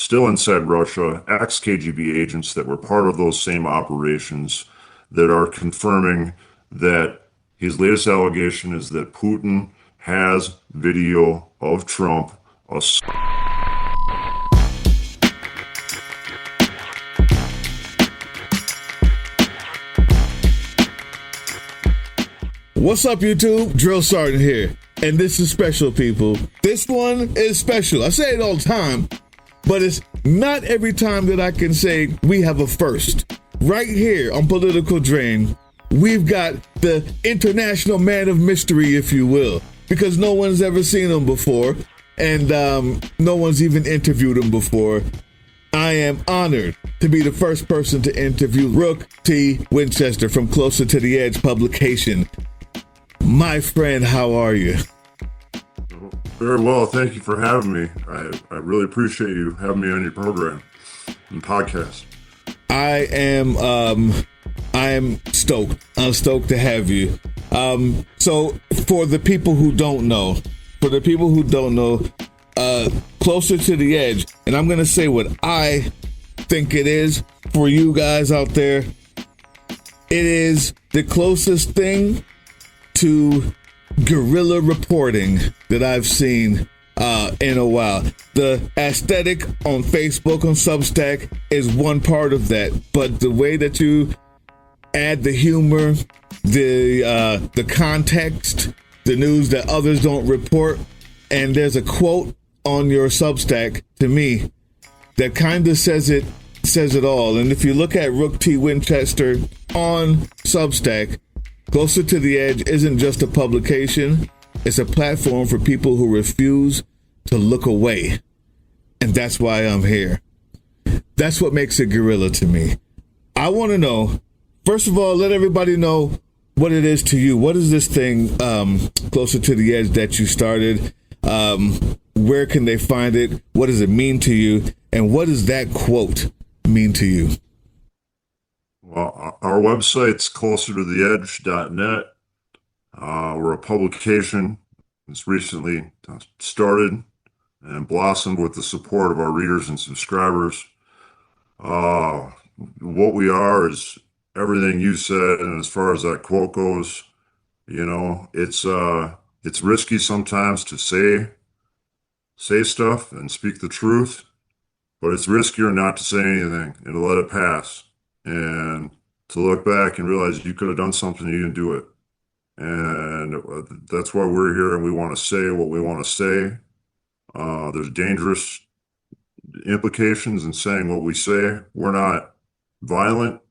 still inside Russia, ex-KGB agents that were part of those same operations that are confirming that his latest allegation is that Putin has video of Trump. What's up, YouTube? Drill Sergeant here. And this is special, people. This one is special. I say it all the time, but it's not every time that I can say we have a first. Right here on Political Drain, we've got the international man of mystery, if you will, because no one's ever seen him before, and no one's even interviewed him before. I am honored to be the first person to interview Rook T. Winchester from Closer to the Edge publication. My friend, how are you? Very well. Thank you for having me. I really appreciate you having me on your program and podcast. I am stoked. I'm stoked to have you. So for the people who don't know, Closer to the Edge, and I'm going to say what I think it is for you guys out there. It is the closest thing to guerrilla reporting that I've seen in a while. The aesthetic on Facebook, on Substack, is one part of that, but the way that you add the humor, the context, the news that others don't report, and there's a quote on your Substack to me that kind of says it all. And if you look at Rook T. Winchester on Substack, Closer to the Edge isn't just a publication, it's a platform for people who refuse to look away. And that's why I'm here. That's what makes it guerrilla to me. I want to know, first of all, let everybody know what it is to you. What is this thing, Closer to the Edge, that you started? Where can they find it? What does it mean to you? And what does that quote mean to you? Well, our website's closertotheedge.net. We're a publication that's recently started and blossomed with the support of our readers and subscribers. What we are is everything you said, and as far as that quote goes, you know, it's risky sometimes to say stuff and speak the truth, but it's riskier not to say anything and to let it pass. And to look back and realize you could have done something, you didn't do it. And that's why we're here, and we want to say what we want to say. There's dangerous implications in saying what we say. We're not violent.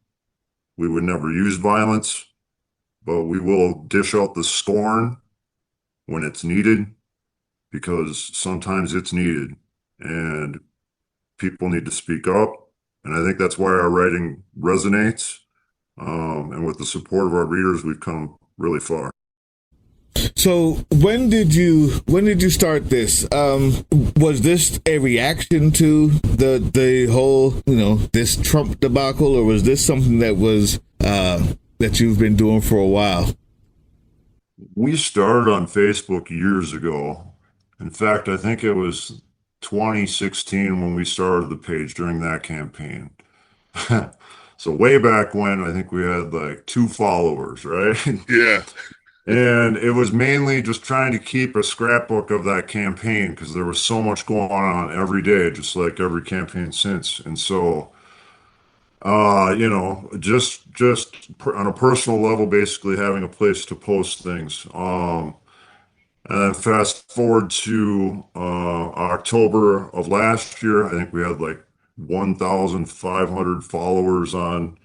We would never use violence, but we will dish out the scorn when it's needed, because sometimes it's needed, and people need to speak up. And I think that's why our writing resonates. And with the support of our readers, we've come really far. So when did you start this? Was this a reaction to the whole, this Trump debacle, or was this something that was that you've been doing for a while? We started on Facebook years ago. In fact, I think it was 2016 when we started the page during that campaign. So way back when, I think we had like 2 followers, right? Yeah. And it was mainly just trying to keep a scrapbook of that campaign, because there was so much going on every day, just like every campaign since. And so, just on a personal level, basically having a place to post things. And then fast forward to October of last year, I think we had like 1,500 followers on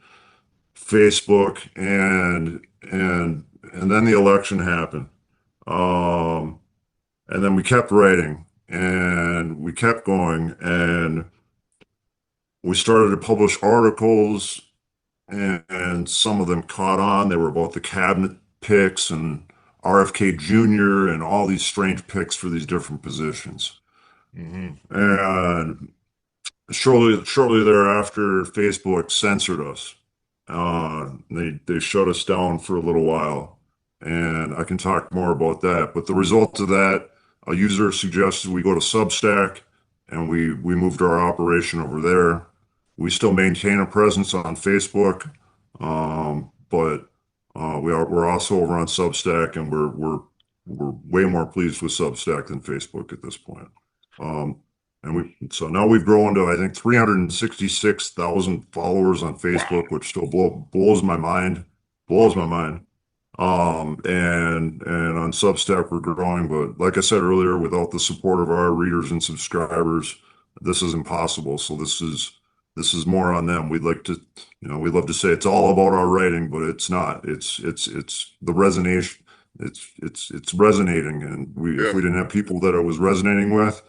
Facebook, and then the election happened. And then we kept writing, and we kept going, and we started to publish articles, and some of them caught on. They were about the cabinet picks and RFK Jr. and all these strange picks for these different positions. Mm-hmm. And shortly thereafter, Facebook censored us. They shut us down for a little while, and I can talk more about that. But the result of that, a user suggested we go to Substack, and we moved our operation over there. We still maintain a presence on Facebook, but we're also over on Substack, and we're way more pleased with Substack than Facebook at this point. So now we've grown to, I think, 366,000 followers on Facebook, which still blows my mind. Blows my mind. And on Substack we're growing, but like I said earlier, without the support of our readers and subscribers, this is impossible. So this is more on them. We'd like to, we'd love to say it's all about our writing, but it's not. It's the resonation. It's resonating, and if we didn't have people that it was resonating with,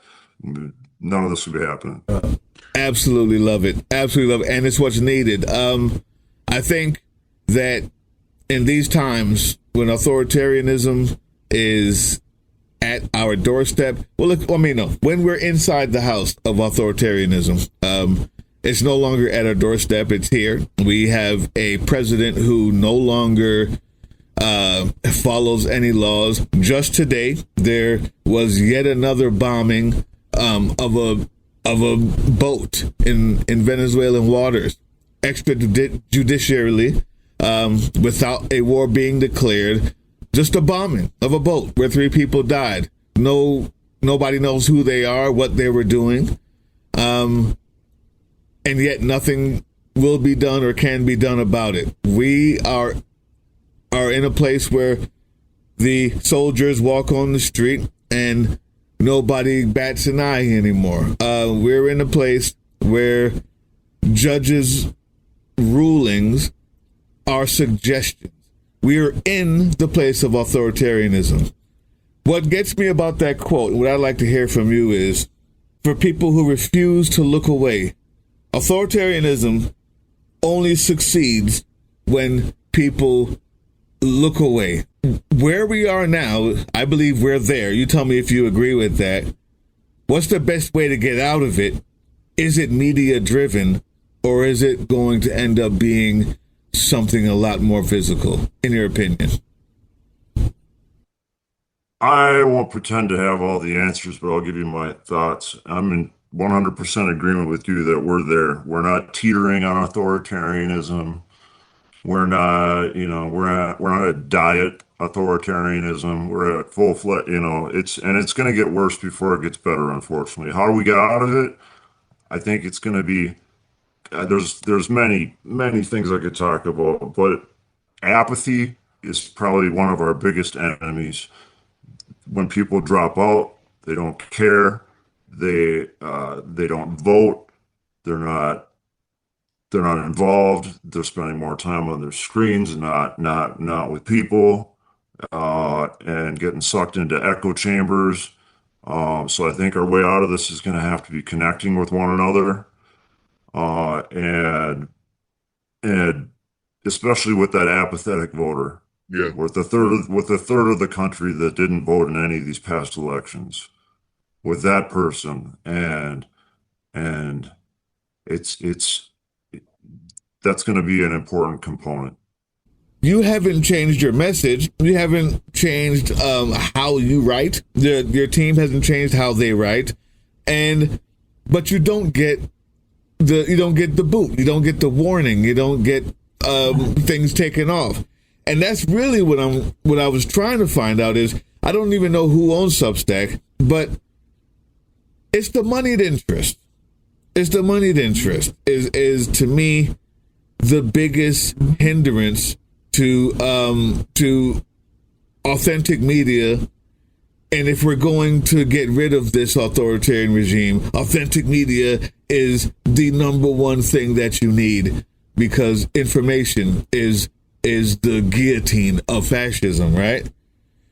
none of this would be happening. Absolutely love it. Absolutely love it. And it's what's needed. I think that in these times when authoritarianism is at our doorstep, when we're inside the house of authoritarianism, it's no longer at our doorstep. It's here. We have a president who no longer follows any laws. Just today, there was yet another bombing of a boat in Venezuelan waters, extrajudicially, without a war being declared. Just a bombing of a boat where 3 people died. Nobody knows who they are, what they were doing, and yet nothing will be done or can be done about it. We are in a place where the soldiers walk on the street and nobody bats an eye anymore. We're in a place where judges' rulings are suggestions. We're in the place of authoritarianism. What gets me about that quote, what I'd like to hear from you is, for people who refuse to look away, authoritarianism only succeeds when people look away. Where we are now, I believe we're there. You tell me if you agree with that. What's the best way to get out of it? Is it media driven, or is it going to end up being something a lot more physical, in your opinion? I won't pretend to have all the answers, but I'll give you my thoughts. I'm in 100% agreement with you that we're there. We're not teetering on authoritarianism. We're not, we're not at diet authoritarianism. We're at full-fledged, it's going to get worse before it gets better, unfortunately. How do we get out of it? I think it's going to be, there's many things I could talk about, but apathy is probably one of our biggest enemies. When people drop out, they don't care, they don't vote, they're not involved, they're spending more time on their screens and not with people, and getting sucked into echo chambers. So I think our way out of this is going to have to be connecting with one another, and especially with that apathetic voter. Yeah. With a third of the country that didn't vote in any of these past elections, with that person, and it's that's going to be an important component. You haven't changed your message. You haven't changed how you write. Your team hasn't changed how they write, but you don't get the boot. You don't get the warning. You don't get things taken off. And that's really what I was trying to find out is, I don't even know who owns Substack, but it's the moneyed interest. It's the moneyed interest is to me the biggest hindrance to authentic media. And if we're going to get rid of this authoritarian regime, authentic media is the number one thing that you need, because information is the guillotine of fascism, right?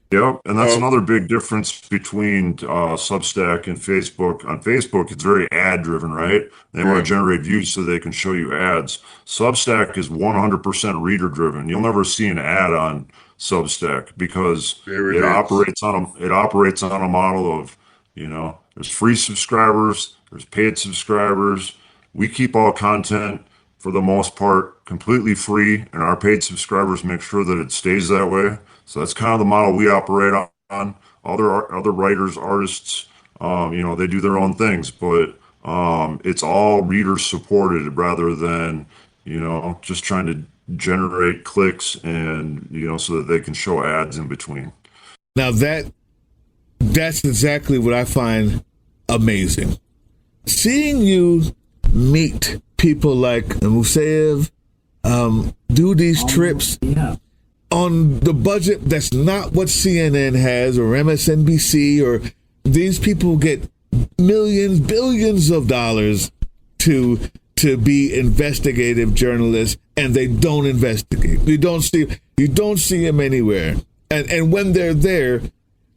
Yep, and that's another big difference between Substack and Facebook. On Facebook, it's very ad-driven, right? They want to generate views so they can show you ads. Substack is 100% reader-driven. You'll never see an ad on Substack because it operates on a model of, there's free subscribers, there's paid subscribers. We keep all content, for the most part, completely free, and our paid subscribers make sure that it stays that way. So that's kind of the model we operate on. Other writers, artists, They do their own things, but it's all reader supported rather than, just trying to generate clicks and, so that they can show ads in between. Now that's exactly what I find amazing. Seeing you meet people like Musayev, do these trips on the budget that's not what CNN has or MSNBC, or these people get millions, billions of dollars to be investigative journalists, and they don't investigate. You don't see them anywhere. And when they're there,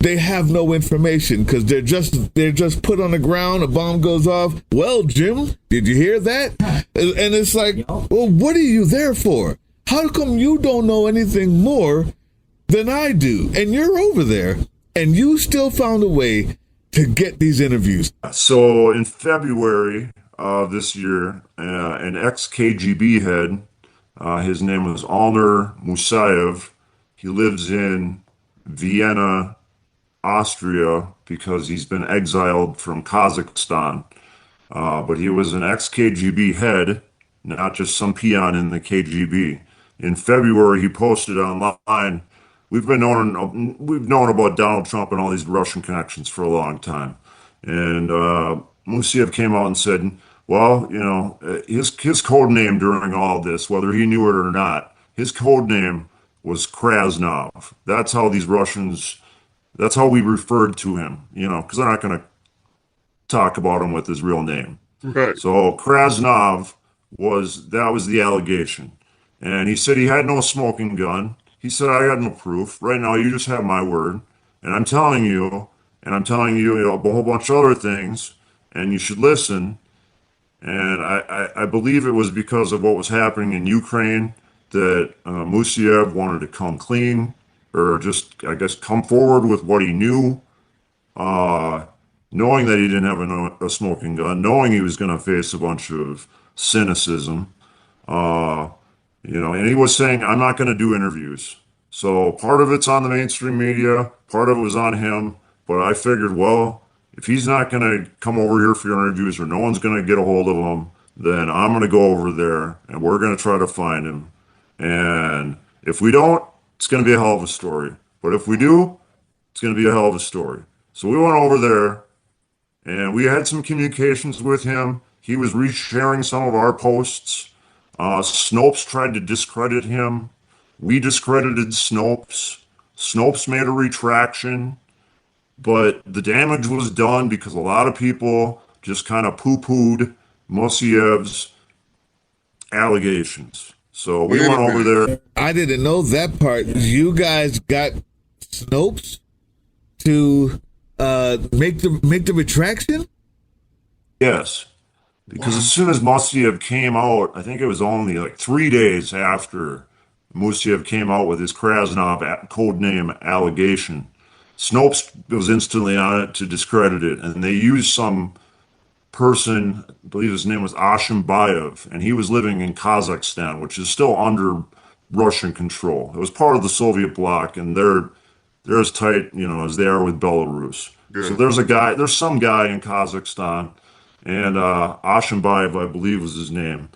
they have no information because they're just put on the ground. A bomb goes off. Well, Jim, did you hear that? And it's like, well, what are you there for? How come you don't know anything more than I do? And you're over there, and you still found a way to get these interviews. So in February of this year, an ex-KGB head, his name was Alner Musayev. He lives in Vienna, Austria, because he's been exiled from Kazakhstan. But he was an ex-KGB head, not just some peon in the KGB. In February, he posted online, we've known about Donald Trump and all these Russian connections for a long time. And Musayev came out and said, well, his code name during all this, whether he knew it or not, his code name was Krasnov. That's how these Russians, that's how we referred to him, because they're not going to talk about him with his real name. Right. So Krasnov that was the allegation. And he said he had no smoking gun. He said, I got no proof. Right now, you just have my word. And I'm telling you, a whole bunch of other things, and you should listen. And I believe it was because of what was happening in Ukraine that Musayev wanted to come clean, or just, I guess, come forward with what he knew, knowing that he didn't have a smoking gun, knowing he was going to face a bunch of cynicism. And he was saying, I'm not going to do interviews. So part of it's on the mainstream media, part of it was on him. But I figured, well, if he's not going to come over here for your interviews, or no one's going to get a hold of him, then I'm going to go over there and we're going to try to find him. And if we don't, it's going to be a hell of a story. But if we do, it's going to be a hell of a story. So we went over there and we had some communications with him. He was resharing some of our posts. Snopes tried to discredit him. We discredited Snopes. Snopes made a retraction, but the damage was done because a lot of people just kind of poo-pooed Musayev's allegations. So we went over there. I didn't know that part. You guys got Snopes to make the retraction? Yes. Because as soon as Musayev came out, I think it was only like 3 days after Musayev came out with his Krasnov codename allegation, Snopes was instantly on it to discredit it. And they used some person, I believe his name was Ashimbayev, and he was living in Kazakhstan, which is still under Russian control. It was part of the Soviet bloc, and they're as tight, as they are with Belarus. Good. So there's some guy in Kazakhstan, and Ashimbayev, I believe, was his name.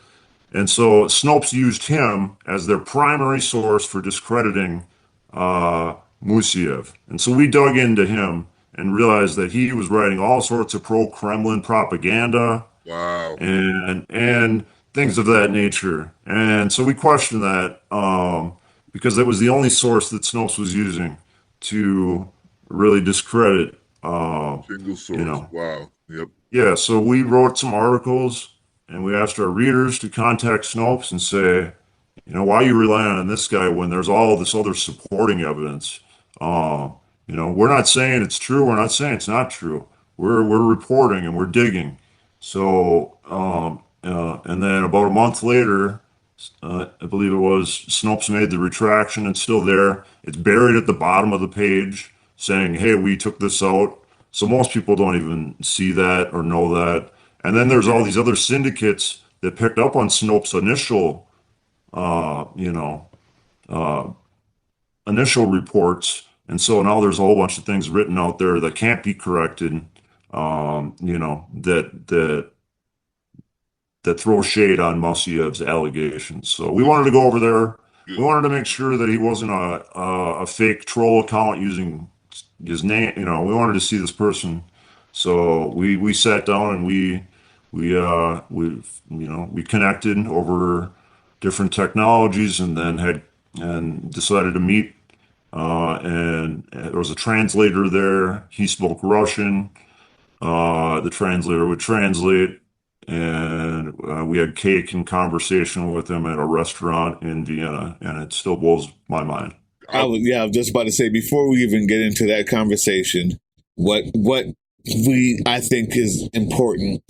And so Snopes used him as their primary source for discrediting Musayev. And so we dug into him and realized that he was writing all sorts of pro-Kremlin propaganda. Wow. And things of that nature. And so we questioned that because it was the only source that Snopes was using to really discredit. Single source. Wow. Yep. Yeah, so we wrote some articles and we asked our readers to contact Snopes and say, why are you relying on this guy when there's all this other supporting evidence? We're not saying it's true. We're not saying it's not true. We're reporting and we're digging. So, and then about a month later, I believe it was, Snopes made the retraction. It's still there. It's buried at the bottom of the page saying, hey, we took this out. So most people don't even see that or know that. And then there's all these other syndicates that picked up on Snopes' initial reports. And so now there's a whole bunch of things written out there that can't be corrected. that throw shade on Musyev's allegations. So we wanted to go over there. We wanted to make sure that he wasn't a fake troll account using his name. We wanted to see this person. So we sat down and we connected over different technologies, and then decided to meet. And there was a translator there. He spoke Russian. The translator would translate, and we had cake and conversation with him at a restaurant in Vienna, and it still blows my mind. I was just about to say, before we even get into that conversation, what I think is important.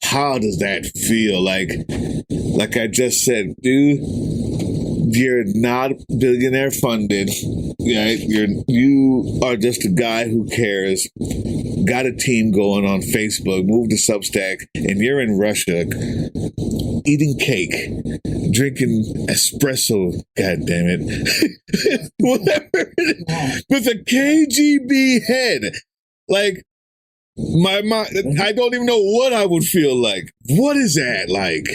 How does that feel? Like I just said, dude, you're not billionaire funded. Right? You are just a guy who cares. Got a team going on Facebook, moved to Substack, and you're in Russia eating cake, drinking espresso, god damn it. Whatever. With a KGB head. Like, my mind, I don't even know what I would feel like. What is that like?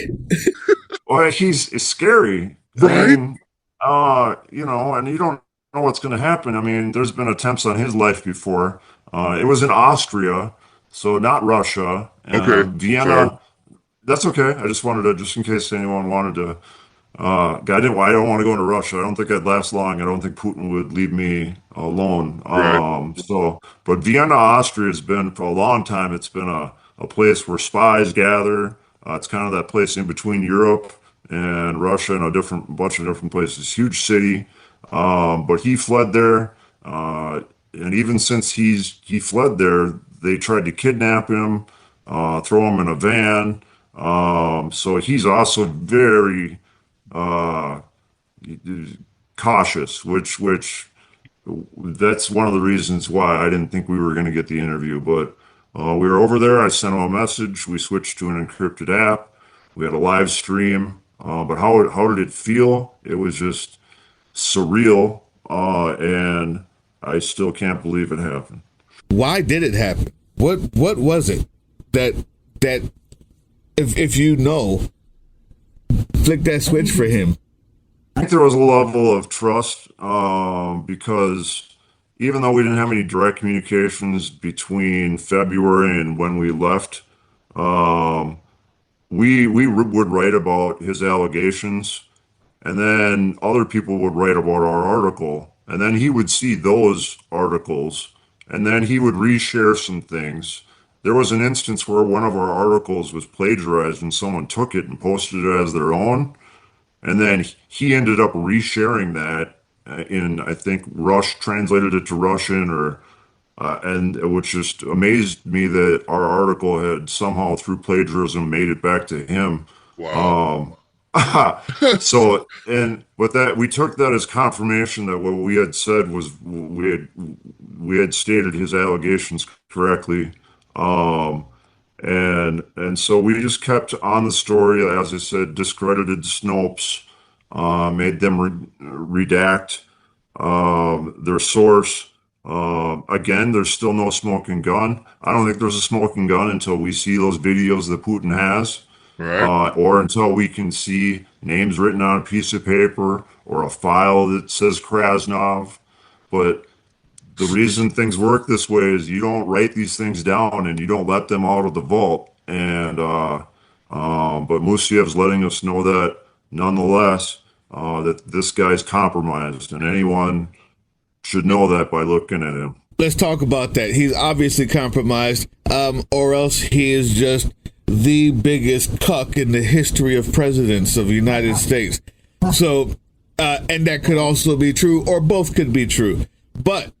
Well, it's scary. Right? I mean, and you don't know what's going to happen. I mean, there's been attempts on his life before. It was in Austria, so not Russia. Okay. Vienna. Sorry. That's okay. I just wanted to, just in case anyone wanted to. I don't want to go into Russia. I don't think I'd last long. I don't think Putin would leave me alone. Right. But Vienna, Austria has been for a long time. It's been a place where spies gather. It's kind of that place in between Europe and Russia and a bunch of different places. Huge city. But he fled there. And even since he fled there, they tried to kidnap him, throw him in a van. So he's also very cautious, which that's one of the reasons why I didn't think we were going to get the interview. But we were over there. I sent him a message. We switched to an encrypted app. We had a live stream. But how did it feel? It was just surreal, and I still can't believe it happened. Why did it happen? What was it that if you know, flick that switch for him? I think there was a level of trust, because even though we didn't have any direct communications between February and when we left, we would write about his allegations, and then other people would write about our article, and then he would see those articles, and then he would reshare some things. There was an instance where one of our articles was plagiarized and someone took it and posted it as their own. And then he ended up resharing that in, I think, translated it to Russian, and which just amazed me that our article had somehow, through plagiarism, made it back to him. Wow. But we took that as confirmation that what we had said was we had stated his allegations correctly. And so we just kept on the story, as I said, discredited Snopes, made them redact their source. Again, there's still no smoking gun. I don't think there's a smoking gun until we see those videos that Putin has, Right. or until we can see names written on a piece of paper or a file that says Krasnov. But the reason things work this way is you don't write these things down and you don't let them out of the vault. And but Musyev's letting us know that nonetheless, that this guy's compromised, and anyone should know that by looking at him. Let's talk about that. He's obviously compromised, or else he is just the biggest cuck in the history of presidents of the United States. So, and that could also be true, or both could be true. But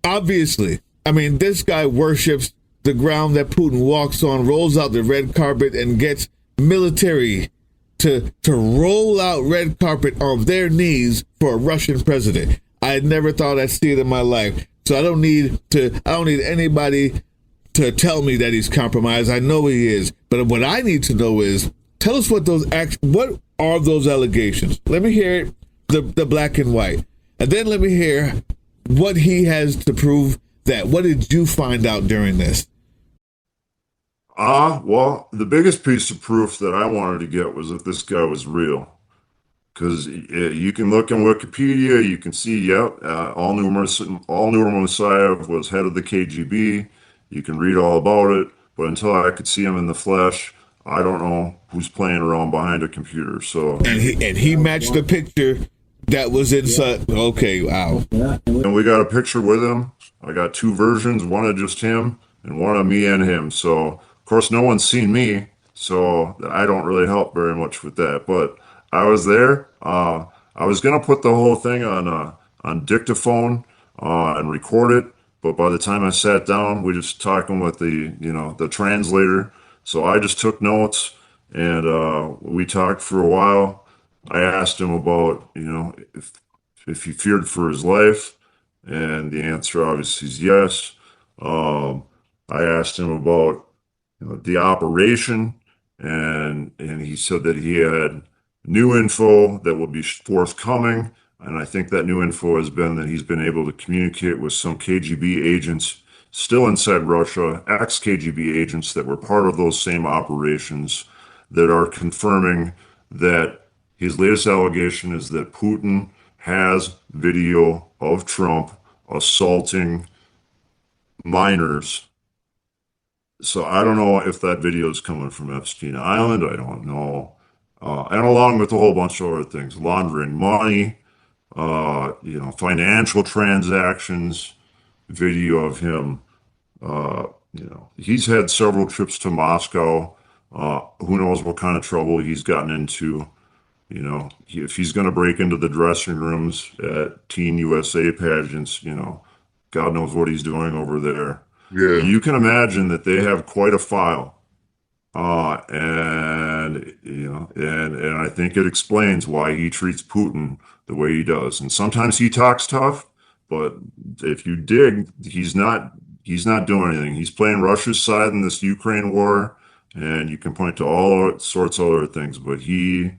obviously, I mean, this guy worships the ground that Putin walks on, rolls out the red carpet, and gets military to roll out red carpet on their knees for a Russian president. I had never thought I'd see it in my life. So I don't need anybody to tell me that he's compromised. I know he is. But what I need to know is, tell us what are those allegations? Let me hear the black and white. And then let me hear what he has to prove that? What did you find out during this? Well, the biggest piece of proof that I wanted to get was that this guy was real. Because you can look in Wikipedia, you can see, yep, all-new Messiah was head of the KGB. You can read all about it, but until I could see him in the flesh, I don't know who's playing around behind a computer. So, And he matched the picture that was inside. Okay, wow. and we got a picture with him. I got two versions, one of just him and one of me and him. So, of course, no one's seen me, so I don't really help very much with that. But I was there. I was gonna put the whole thing on dictaphone and record it, but by the time I sat down, we just talking with the translator. So I just took notes and we talked for a while. I asked him about if he feared for his life, and the answer obviously is yes. I asked him about the operation, and he said that he had new info that will be forthcoming. And I think that new info has been that he's been able to communicate with some KGB agents still inside Russia, ex-KGB agents that were part of those same operations, that are confirming that his latest allegation is that Putin has video of Trump assaulting minors. So I don't know if that video is coming from Epstein Island. I don't know. And along with a whole bunch of other things, laundering money, financial transactions, video of him. He's had several trips to Moscow. Who knows what kind of trouble he's gotten into. If he's going to break into the dressing rooms at Teen USA pageants, God knows what he's doing over there. Yeah. You can imagine that they have quite a file. And I think it explains why he treats Putin the way he does. And sometimes he talks tough, but if you dig, he's not doing anything. He's playing Russia's side in this Ukraine war, and you can point to all sorts of other things, but he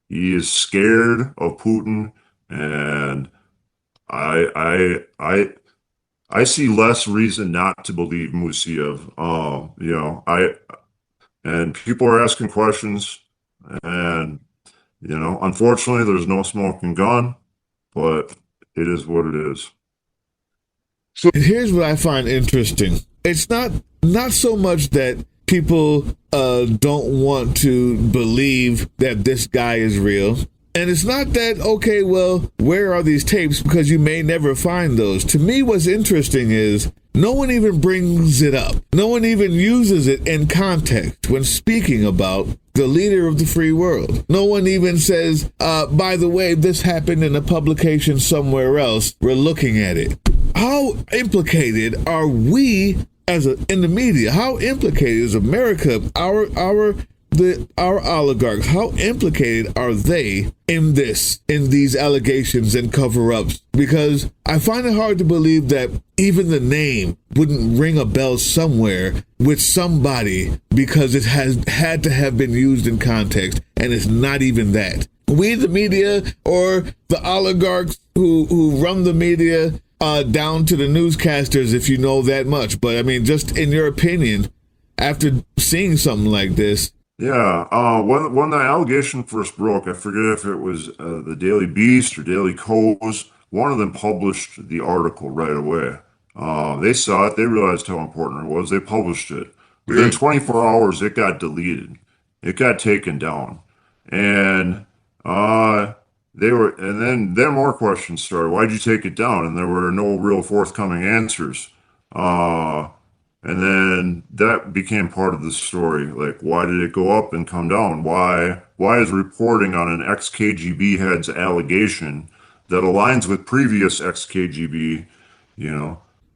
is scared of Putin, and I see less reason not to believe Musiev. And people are asking questions, and unfortunately, there's no smoking gun, but it is what it is. So here's what I find interesting. It's not so much that people don't want to believe that this guy is real. And it's not that, okay, well, where are these tapes? Because you may never find those. To me, what's interesting is no one even brings it up. No one even uses it in context when speaking about the leader of the free world. No one even says, by the way, this happened in a publication somewhere else. We're looking at it. How implicated are we in the media? How implicated is America, our oligarchs, how implicated are they in these allegations and cover-ups? Because I find it hard to believe that even the name wouldn't ring a bell somewhere with somebody, because it has had to have been used in context, and it's not even that. We, the media, or the oligarchs who run the media, down to the newscasters, if you know that much. But I mean, just in your opinion, after seeing something like this. Yeah, when the allegation first broke, I forget if it was the Daily Beast or Daily Kos, one of them published the article right away. They saw it, they realized how important it was, they published it. Within 24 hours, it got deleted. It got taken down. And then more questions started. Why'd you take it down? And there were no real forthcoming answers. And then that became part of the story. Like, why did it go up and come down? Why is reporting on an ex-KGB head's allegation that aligns with previous ex-KGB,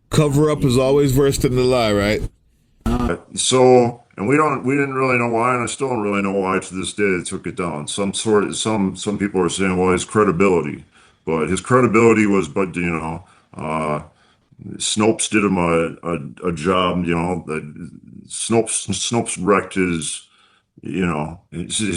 Cover up is always worse than the lie, right? And we didn't really know why, and I still don't really know why to this day they took it down. Some people are saying, well, his credibility. But his credibility was, Snopes did him a job, Snopes wrecked his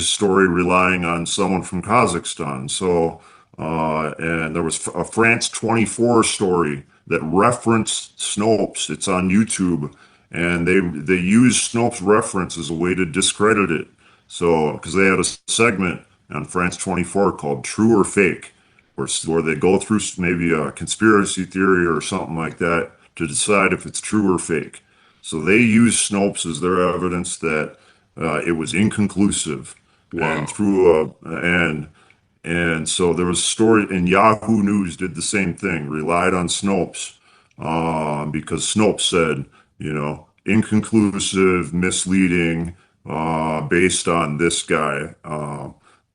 story relying on someone from Kazakhstan. So, and there was a France 24 story that reference Snopes. It's on YouTube, and they use Snopes reference as a way to discredit it. So, because they had a segment on France 24 called True or Fake, where they go through maybe a conspiracy theory or something like that to decide if it's true or fake. So they use Snopes as their evidence that it was inconclusive. Wow. And through and so there was a story, and Yahoo News did the same thing, relied on Snopes because Snopes said, inconclusive, misleading, based on this guy.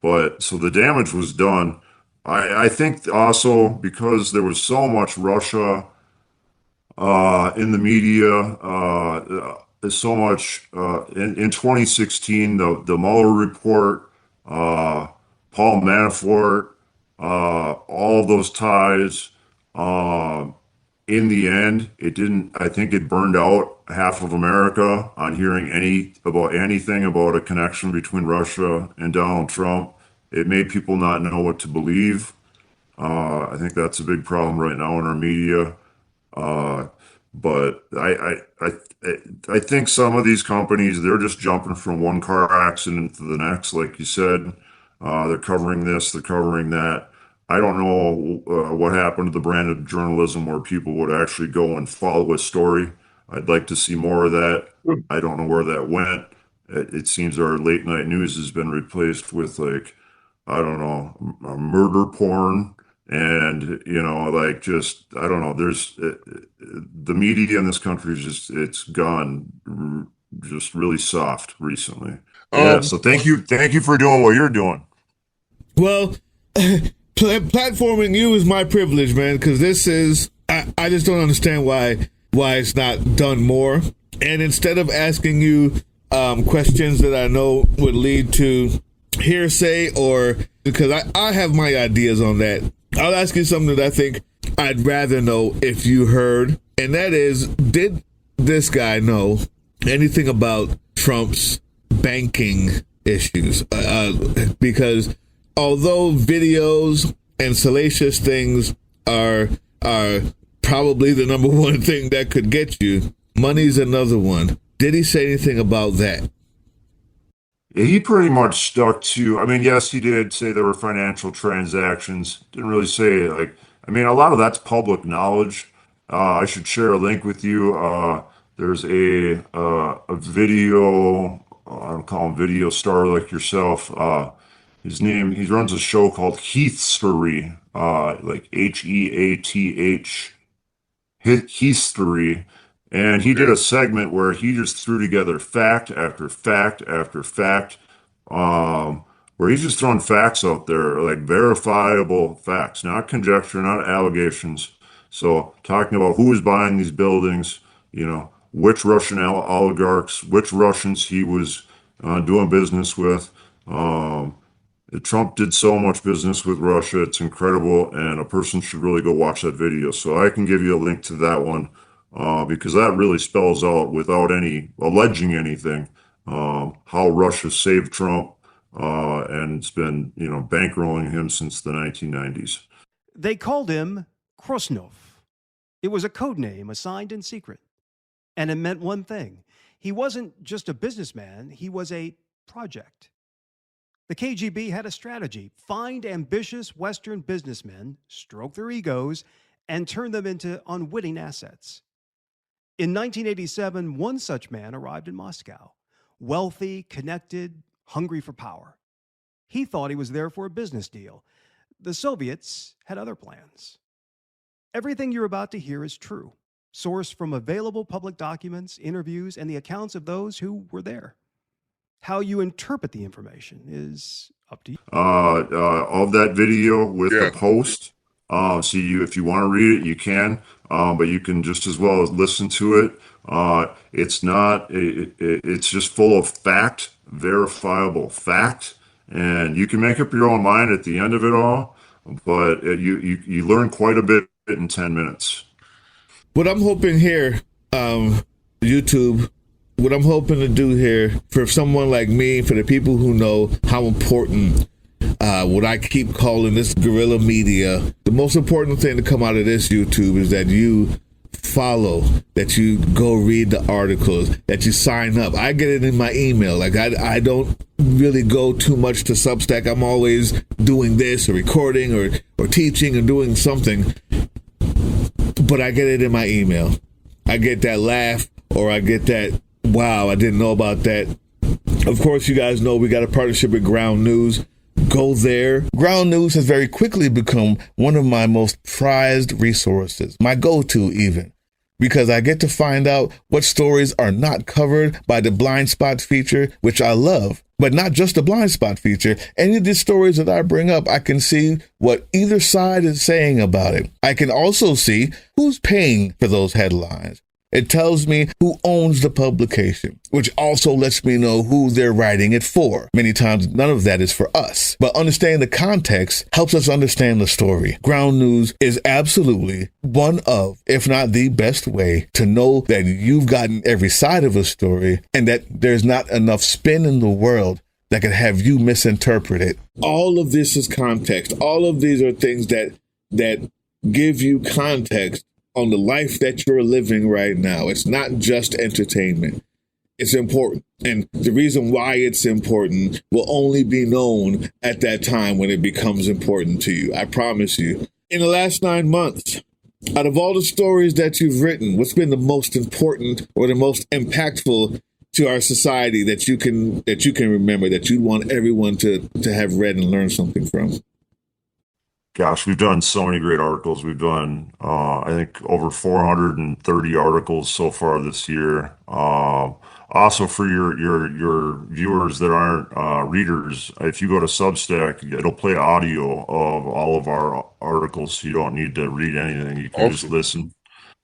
But so the damage was done. I think also because there was so much Russia in the media, so much in 2016, the Mueller report, Paul Manafort, all of those ties. In the end, it didn't. I think it burned out half of America on hearing anything about a connection between Russia and Donald Trump. It made people not know what to believe. I think that's a big problem right now in our media. But I think some of these companies, they're just jumping from one car accident to the next, like you said. They're covering this, they're covering that. I don't know what happened to the brand of journalism where people would actually go and follow a story. I'd like to see more of that. I don't know where that went. It seems our late night news has been replaced with I don't know, murder porn. And, just, I don't know, there's the media in this country is it's gone just really soft recently. Yeah. So thank you for doing what you're doing. Well, platforming you is my privilege, man, because this is, I just don't understand why it's not done more. And instead of asking you questions that I know would lead to hearsay, or because I have my ideas on that, I'll ask you something that I think I'd rather know if you heard, and that is, did this guy know anything about Trump's banking issues? Because although videos and salacious things are probably the number one thing that could get you, money's another one. Did he say anything about that? He pretty much stuck to, yes, he did say there were financial transactions. Didn't really say, a lot of that's public knowledge. I should share a link with you. There's a video, I don't call him video star like yourself. He runs a show called Heathstory, Heath, Heathstory. And he did a segment where he just threw together fact after fact after fact, where he's just throwing facts out there, like verifiable facts, not conjecture, not allegations. So talking about who was buying these buildings, which Russian oligarchs, which Russians he was doing business with. Trump did so much business with Russia, it's incredible, and a person should really go watch that video. So I can give you a link to that one. Because that really spells out, without any alleging anything, how Russia saved Trump, and it's been, bankrolling him since the 1990s. They called him Krasnov. It was a code name assigned in secret, and it meant one thing. He wasn't just a businessman, he was a project. The KGB had a strategy: find ambitious Western businessmen, stroke their egos, and turn them into unwitting assets. In 1987, one such man arrived in Moscow, wealthy, connected, hungry for power. He thought he was there for a business deal. The Soviets had other plans. Everything you're about to hear is true, sourced from available public documents, interviews, and the accounts of those who were there. How you interpret the information is up to you. Of that video with the post. If you want to read it, you can, but you can just as well as listen to it. It's just full of fact, verifiable fact, and you can make up your own mind at the end of it all, but you learn quite a bit in 10 minutes. What I'm hoping here, YouTube, what I'm hoping to do here for someone like me, for the people who know how important what I keep calling this guerrilla media. The most important thing to come out of this YouTube is that you follow, that you go read the articles, that you sign up. I get it in my email. Like I don't really go too much to Substack. I'm always doing this or recording or teaching or doing something, but I get it in my email. I get that laugh, or I get that, wow, I didn't know about that. Of course, you guys know we got a partnership with Ground News. Go there. Ground News has very quickly become one of my most prized resources, my go-to even, because I get to find out what stories are not covered by the blind spot feature, which I love. But not just the blind spot feature. Any of the stories that I bring up, I can see what either side is saying about it. I can also see who's paying for those headlines. It tells me who owns the publication, which also lets me know who they're writing it for. Many times, none of that is for us. But understanding the context helps us understand the story. Ground News is absolutely one of, if not the best way to know that you've gotten every side of a story and that there's not enough spin in the world that could have you misinterpret it. All of this is context. All of these are things that give you context on the life that you're living right now. It's not just entertainment. It's important. And the reason why it's important will only be known at that time when it becomes important to you. I promise you. In the last 9 months, out of all the stories that you've written, what's been the most important or the most impactful to our society that you can remember, that you'd want everyone to have read and learn something from? Gosh, we've done so many great articles. We've done, I think, over 430 articles so far this year. Also, for your viewers that aren't readers, if you go to Substack, it'll play audio of all of our articles, so you don't need to read anything. You can just listen.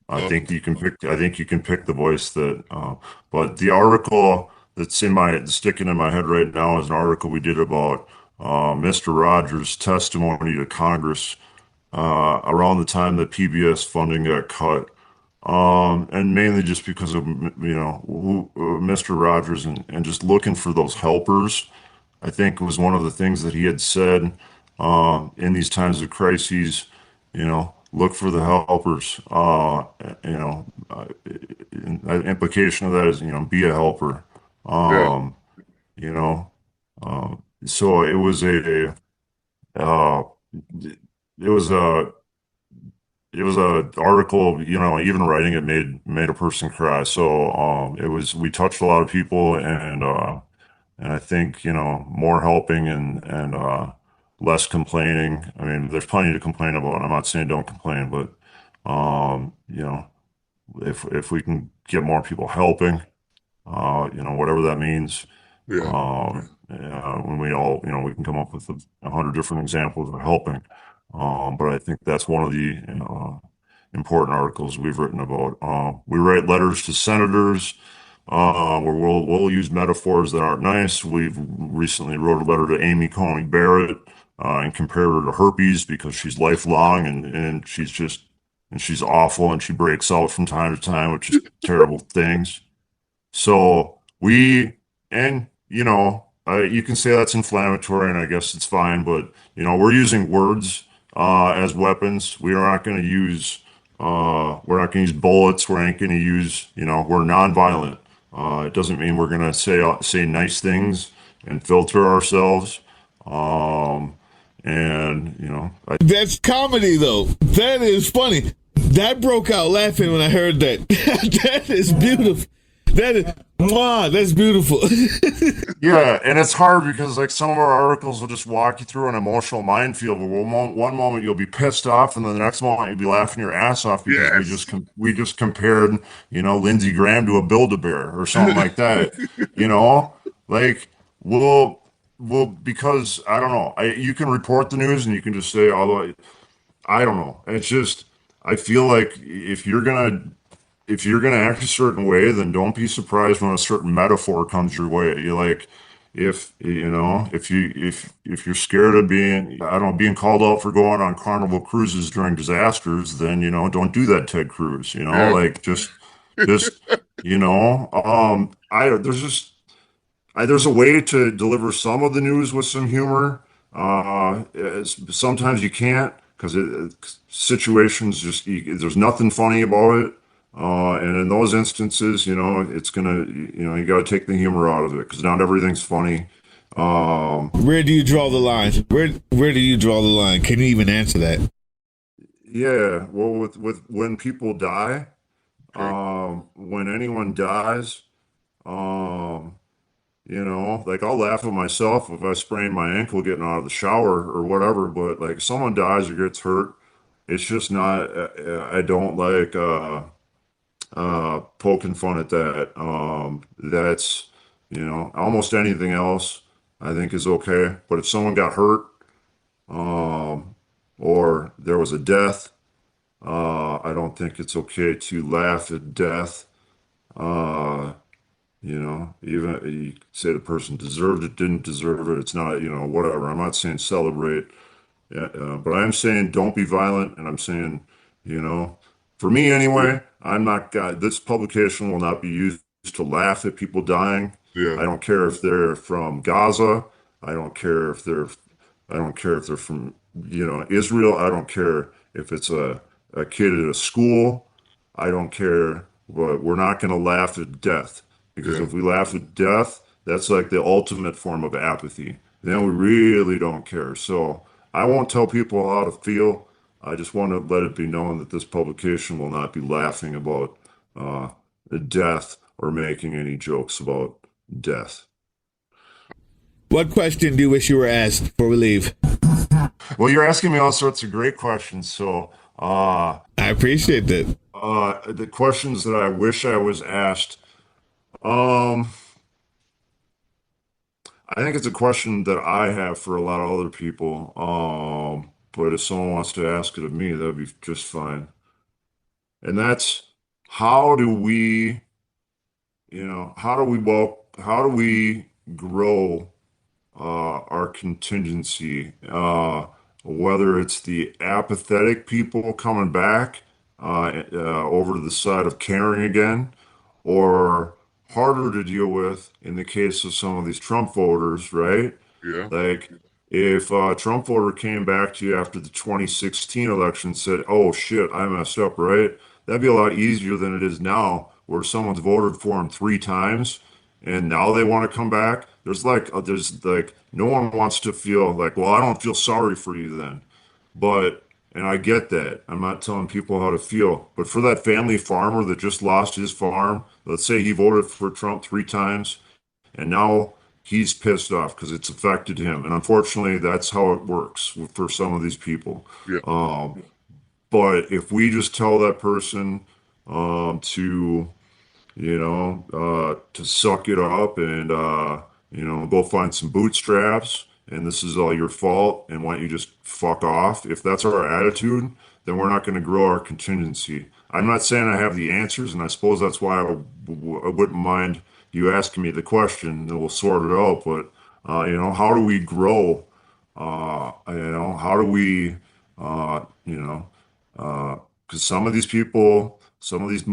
I think you can pick the voice that. But the article that's sticking in my head right now is an article we did about Mr. Rogers' testimony to Congress around the time that PBS funding got cut, and mainly just because of Mr. Rogers and just looking for those helpers. I think was one of the things that he had said in these times of crises. Look for the helpers. Implication of that is be a helper. You know. So it was uh, it was a article, even writing it made a person cry. So we touched a lot of people, and I think more helping and less complaining. I mean, there's plenty to complain about. I'm not saying don't complain, but um, you know, if we can get more people helping, whatever that means. When we all, we can come up with 100 different examples of helping. But I think that's one of the important articles we've written about. We write letters to senators where we'll use metaphors that aren't nice. We've recently wrote a letter to Amy Coney Barrett and compared her to herpes because she's lifelong and she's awful and she breaks out from time to time, which is terrible things. So you can say that's inflammatory, and I guess it's fine, but we're using words as weapons. We're not going to use bullets. We're not going to use, we're nonviolent. It doesn't mean we're going to say nice things and filter ourselves. That's comedy, though. That is funny. That broke out laughing when I heard that. That is beautiful. That's beautiful. Yeah, and it's hard because some of our articles will just walk you through an emotional minefield. Where one moment you'll be pissed off, and then the next moment you'll be laughing your ass off because we just compared Lindsey Graham to a Build-A-Bear or something like that. Because I don't know. You can report the news and you can just say, although I don't know. It's just I feel like if you're gonna act a certain way, then don't be surprised when a certain metaphor comes your way. If you're scared of being called out for going on Carnival cruises during disasters, then don't do that, Ted Cruz. There's a way to deliver some of the news with some humor, Sometimes you can't because situations just there's nothing funny about it. And in those instances, it's gonna, you got to take the humor out of it because not everything's funny. Where do you draw the line? Where do you draw the line? Can you even answer that? Yeah, well, with when people die, when anyone dies, um, like I'll laugh at myself if I sprain my ankle getting out of the shower or whatever, but like if someone dies or gets hurt, it's just not, I don't like poking fun at that. That's, almost anything else I think is okay. But if someone got hurt, or there was a death, I don't think it's okay to laugh at death. Uh, Even you could say the person deserved it, didn't deserve it. It's not, whatever. I'm not saying celebrate, yeah, but I'm saying don't be violent. And I'm saying, you know, for me anyway, I'm not, this publication will not be used to laugh at people dying. Yeah. I don't care if they're from Gaza. I don't care if they're, I don't care if they're from, Israel. I don't care if it's a kid at a school. I don't care, but we're not going to laugh at death because Yeah. if we laugh at death, that's like the ultimate form of apathy. Then we really don't care. So I won't tell people how to feel. I just want to let it be known that this publication will not be laughing about death or making any jokes about death. What question do you wish you were asked before we leave? Well, you're asking me all sorts of great questions. So I appreciate that. the questions that I wish I was asked, um, I think it's a question that I have for a lot of other people. But if someone wants to ask it of me, that'd be just fine. And that's how do we, how do we grow our contingency? Whether it's the apathetic people coming back over to the side of caring again, or harder to deal with in the case of some of these Trump voters, right? Yeah. Like if a Trump voter came back to you after the 2016 election and said, "Oh shit, I messed up," right? That'd be a lot easier than it is now, where someone's voted for him 3 times and now they want to come back. There's like no one wants to feel like, well, I don't feel sorry for you then. But, and I get that. I'm not telling people how to feel. But for that family farmer that just lost his farm, let's say he voted for Trump 3 times and now he's pissed off because it's affected him. And unfortunately, that's how it works for some of these people. Yeah. But if we just tell that person to, to suck it up and, go find some bootstraps and this is all your fault and why don't you just fuck off? If that's our attitude, then we're not going to grow our contingency. I'm not saying I have the answers, and I suppose that's why I wouldn't mind you asking me the question and we'll sort it out. But, how do we grow? How do we, because some of these people, some of these,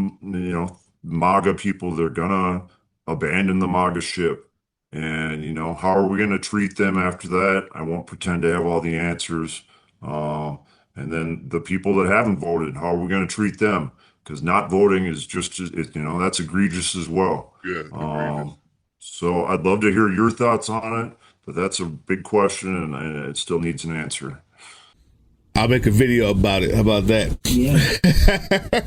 MAGA people, they're gonna abandon the MAGA ship. And, how are we going to treat them after that? I won't pretend to have all the answers. And then the people that haven't voted, how are we going to treat them? Because not voting is that's egregious as well. Yeah. Agreed. So I'd love to hear your thoughts on it, but that's a big question and it still needs an answer. I'll make a video about it. How about that? Yeah.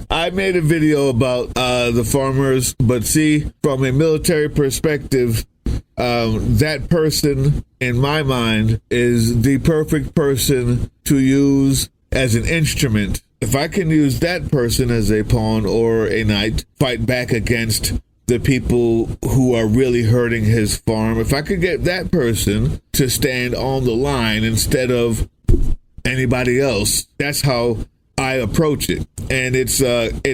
I made a video about the farmers, but see, from a military perspective, that person, in my mind, is the perfect person to use as an instrument. If I can use that person as a pawn or a knight, fight back against the people who are really hurting his farm, if I could get that person to stand on the line instead of anybody else, that's how I approach it. And it's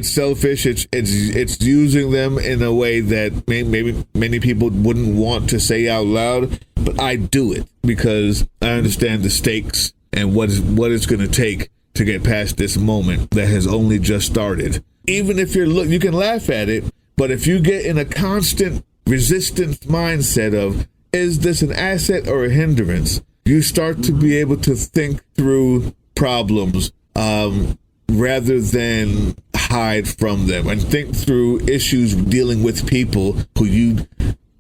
selfish. It's using them in a way that maybe many people wouldn't want to say out loud, but I do it because I understand the stakes and what it's going to take to get past this moment that has only just started. Even if you can laugh at it, but if you get in a constant resistance mindset of, is this an asset or a hindrance? you start to be able to think through problems rather than hide from them, and think through issues dealing with people who you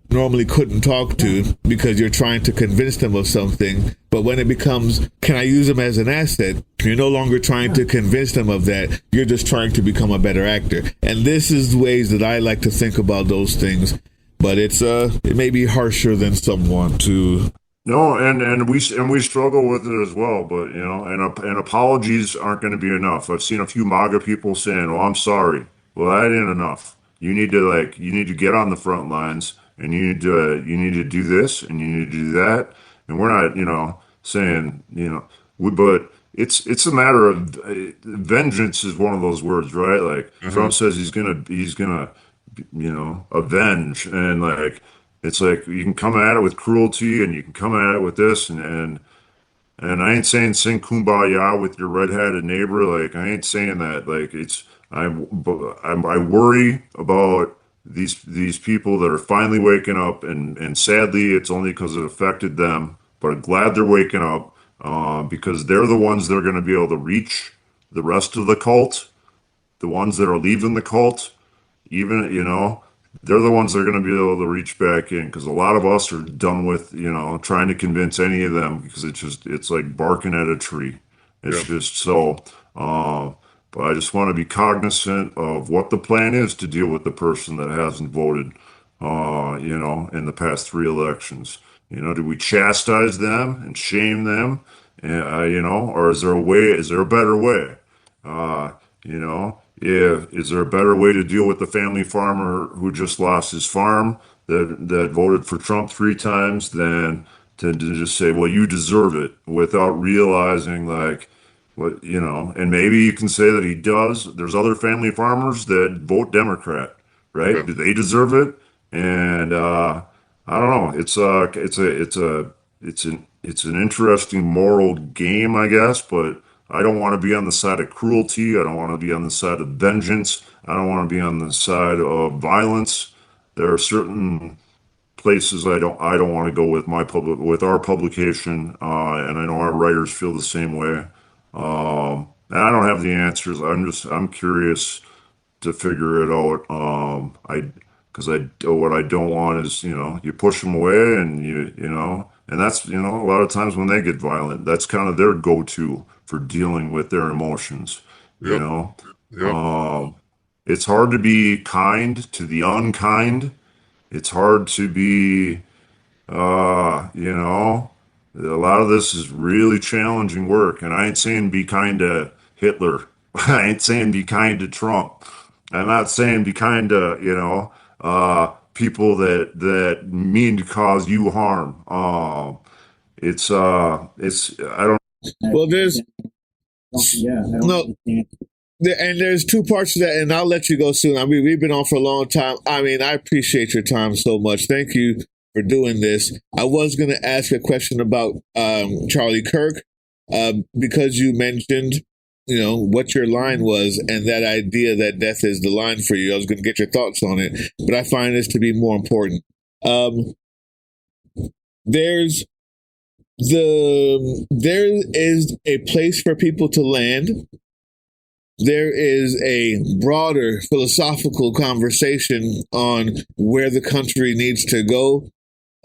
normally couldn't talk to because you're trying to convince them of something. But when it becomes, can I use them as an asset? You're no longer trying to convince them of that. You're just trying to become a better actor. And this is the ways that I like to think about those things. But it may be harsher than some want to. No, and we struggle with it as well, but and apologies aren't going to be enough. I've seen a few MAGA people saying, "Well, I'm sorry." Well, that ain't enough. You need to get on the front lines, and you need to do this, and you need to do that. And we're not, saying, but it's a matter of vengeance is one of those words, right? Like Trump says he's gonna avenge, and like. It's like you can come at it with cruelty, and you can come at it with this, and I ain't saying sing kumbaya with your redheaded neighbor. Like I ain't saying that. Like I worry about these people that are finally waking up, and sadly, it's only because it affected them. But I'm glad they're waking up because they're the ones that are going to be able to reach the rest of the cult, the ones that are leaving the cult, even they're the ones that are going to be able to reach back in, because a lot of us are done with, trying to convince any of them, because it's like barking at a tree. It's just so, but I just want to be cognizant of what the plan is to deal with the person that hasn't voted, in the past 3 elections. Do we chastise them and shame them, or is there a better way? Is there a better way to deal with the family farmer who just lost his farm that voted for Trump 3 times than to just say, well, you deserve it, without realizing and maybe you can say that he does. There's other family farmers that vote Democrat, right? Do they deserve it? And I don't know. It's an interesting moral game, I guess, but I don't want to be on the side of cruelty. I don't want to be on the side of vengeance. I don't want to be on the side of violence. There are certain places I don't want to go with our publication, and I know our writers feel the same way. And I don't have the answers. I'm curious to figure it out. What I don't want is you push them away, and and that's a lot of times when they get violent, that's kind of their go-to for dealing with their emotions. Yep. It's hard to be kind to the unkind. It's hard to be, a lot of this is really challenging work. And I ain't saying be kind to Hitler. I ain't saying be kind to Trump. I'm not saying be kind to, people that mean to cause you harm. I don't. Well, there's no. And there's 2 parts to that, and I'll let you go soon. I mean, we've been on for a long time. I mean, I appreciate your time so much. Thank you for doing this. I was going to ask a question about Charlie Kirk, because you mentioned, what your line was, and that idea that death is the line for you. I was going to get your thoughts on it, but I find this to be more important. There is a place for people to land. There is a broader philosophical conversation on where the country needs to go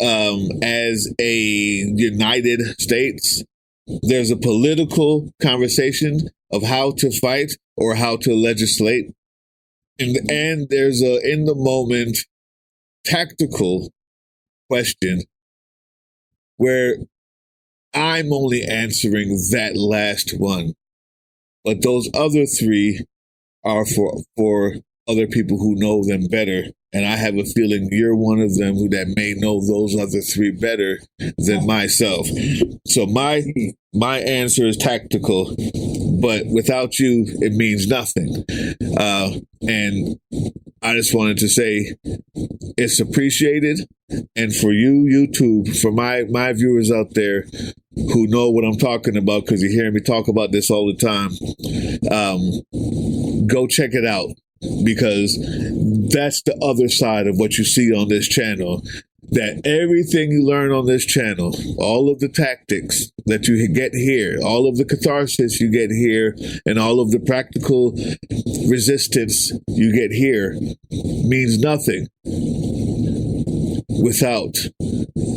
as a United States. There's a political conversation of how to fight or how to legislate. And there's a in the moment tactical question where I'm only answering that last one. But those other 3 are for other people who know them better. And I have a feeling you're one of them that may know those other 3 better than myself. So my answer is tactical, but without you, it means nothing. And I just wanted to say it's appreciated. And for you, YouTube, for my viewers out there who know what I'm talking about, because you're hearing me talk about this all the time, go check it out, because that's the other side of what you see on this channel. that everything you learn on this channel, all of the tactics that you get here, all of the catharsis you get here, and all of the practical resistance you get here means nothing without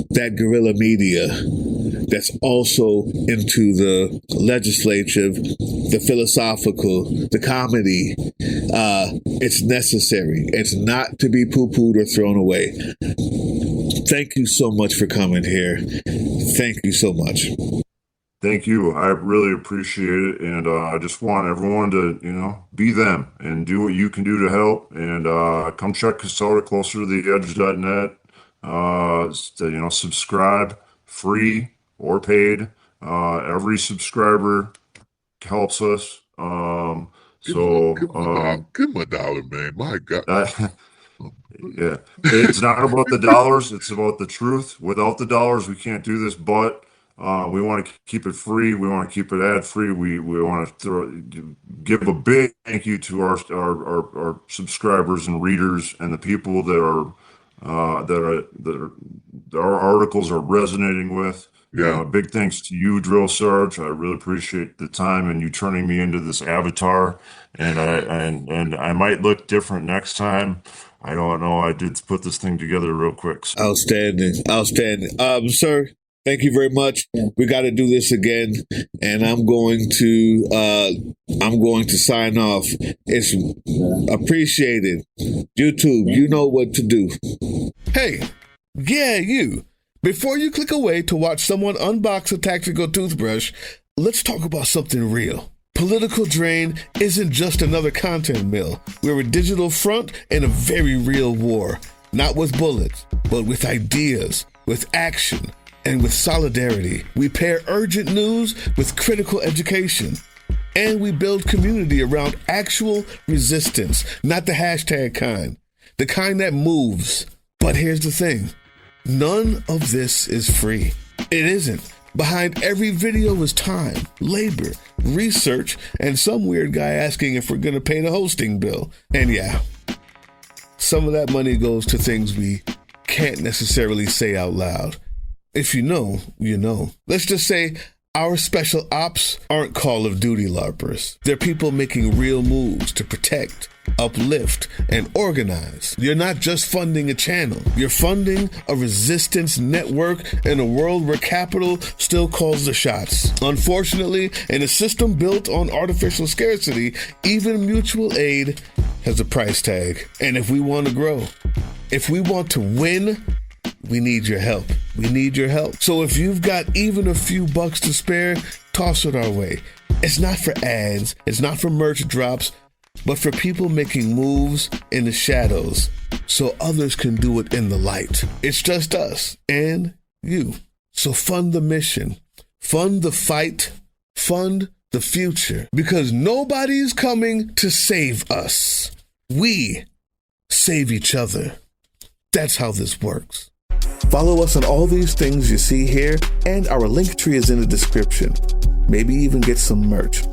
that guerrilla media that's also into the legislative, the philosophical, the comedy. It's necessary. It's not to be poo-pooed or thrown away. Thank you so much for coming here. Thank you so much. Thank you. I really appreciate it. And I just want everyone to, be them and do what you can do to help. And come check us out at closertotheedge.net. Subscribe, free or paid. Every subscriber helps us. Give him $1, man. My God. Yeah, it's not about the dollars. It's about the truth. Without the dollars, we can't do this. But we want to keep it free. We want to keep it ad free. We want to give a big thank you to our subscribers and readers and the people that our articles are resonating with. Yeah. Big thanks to you, Drill Sarge. I really appreciate the time and you turning me into this avatar. And I might look different next time. I don't know. I did put this thing together real quick. So. Outstanding. Sir, thank you very much. We got to do this again, and I'm going to sign off. It's appreciated. YouTube, you know what to do. Hey, yeah, you. Before you click away to watch someone unbox a tactical toothbrush, let's talk about something real. Political Drain isn't just another content mill. We're a digital front in a very real war. Not with bullets, but with ideas, with action, and with solidarity. We pair urgent news with critical education. And we build community around actual resistance, not the hashtag kind. The kind that moves. But here's the thing. None of this is free. It isn't. Behind every video is time, labor, research, and some weird guy asking if we're going to pay the hosting bill. And yeah, some of that money goes to things we can't necessarily say out loud. If you know, you know. Let's just say our special ops aren't Call of Duty LARPers. They're people making real moves to protect, uplift, and organize. You're not just funding a channel. You're funding a resistance network in a world where capital still calls the shots. Unfortunately, in a system built on artificial scarcity, even mutual aid has a price tag. And if we want to grow, if we want to win, we need your help. We need your help. So if you've got even a few bucks to spare, toss it our way. It's not for ads. It's not for merch drops, but for people making moves in the shadows so others can do it in the light. It's just us and you. So fund the mission, fund the fight, fund the future, because nobody's coming to save us. We save each other. That's how this works. Follow us on all these things you see here, and our link tree is in the description. Maybe even get some merch.